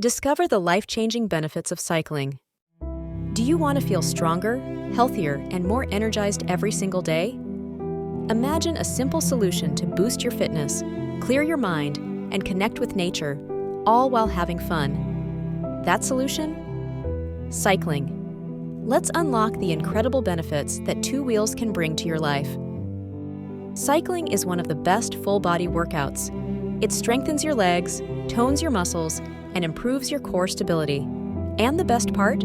Discover the life-changing benefits of cycling. Do you want to feel stronger, healthier, and more energized every single day? Imagine a simple solution to boost your fitness, clear your mind, and connect with nature, all while having fun. That solution? Cycling. Let's unlock the incredible benefits that two wheels can bring to your life. Cycling is one of the best full-body workouts. It strengthens your legs, tones your muscles, and improves your core stability. And the best part?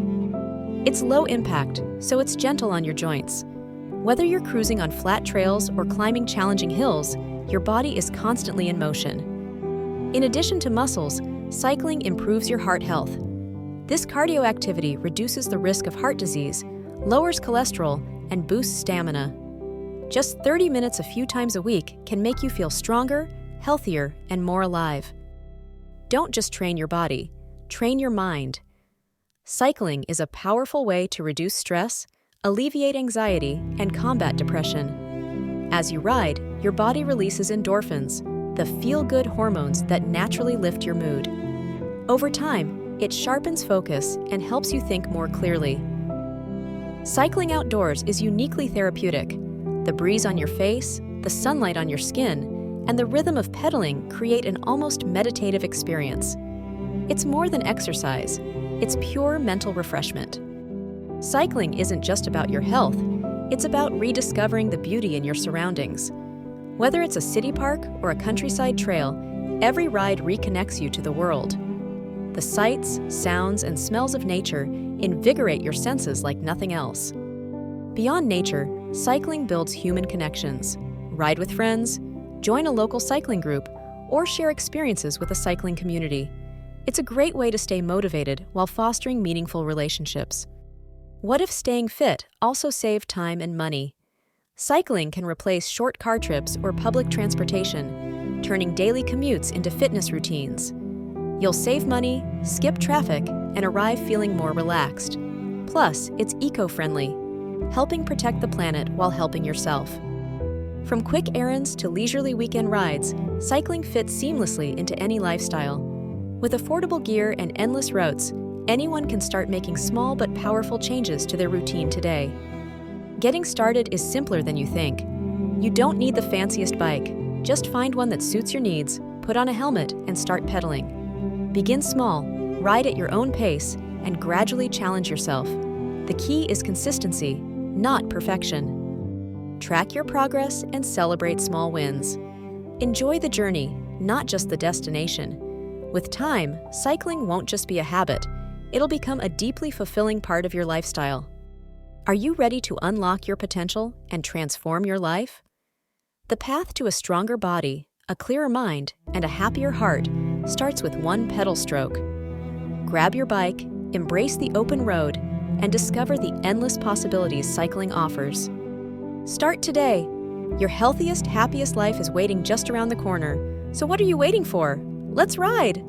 It's low impact, so it's gentle on your joints. Whether you're cruising on flat trails or climbing challenging hills, your body is constantly in motion. In addition to muscles, cycling improves your heart health. This cardio activity reduces the risk of heart disease, lowers cholesterol, and boosts stamina. Just 30 minutes a few times a week can make you feel stronger, healthier, and more alive. Don't just train your body, train your mind. Cycling is a powerful way to reduce stress, alleviate anxiety, and combat depression. As you ride, your body releases endorphins, the feel-good hormones that naturally lift your mood. Over time, it sharpens focus and helps you think more clearly. Cycling outdoors is uniquely therapeutic. The breeze on your face, the sunlight on your skin, and the rhythm of pedaling create an almost meditative experience. It's more than exercise, it's pure mental refreshment. Cycling isn't just about your health, it's about rediscovering the beauty in your surroundings. Whether it's a city park or a countryside trail, every ride reconnects you to the world. The sights, sounds, and smells of nature invigorate your senses like nothing else. Beyond nature, cycling builds human connections. Ride with friends, join a local cycling group, or share experiences with a cycling community. It's a great way to stay motivated while fostering meaningful relationships. What if staying fit also saved time and money? Cycling can replace short car trips or public transportation, turning daily commutes into fitness routines. You'll save money, skip traffic, and arrive feeling more relaxed. Plus, it's eco-friendly, helping protect the planet while helping yourself. From quick errands to leisurely weekend rides, cycling fits seamlessly into any lifestyle. With affordable gear and endless routes, anyone can start making small but powerful changes to their routine today. Getting started is simpler than you think. You don't need the fanciest bike. Just find one that suits your needs, put on a helmet, and start pedaling. Begin small, ride at your own pace, and gradually challenge yourself. The key is consistency, not perfection. Track your progress and celebrate small wins. Enjoy the journey, not just the destination. With time, cycling won't just be a habit, it'll become a deeply fulfilling part of your lifestyle. Are you ready to unlock your potential and transform your life? The path to a stronger body, a clearer mind, and a happier heart starts with one pedal stroke. Grab your bike, embrace the open road, and discover the endless possibilities cycling offers. Start today. Your healthiest, happiest life is waiting just around the corner. So what are you waiting for? Let's ride!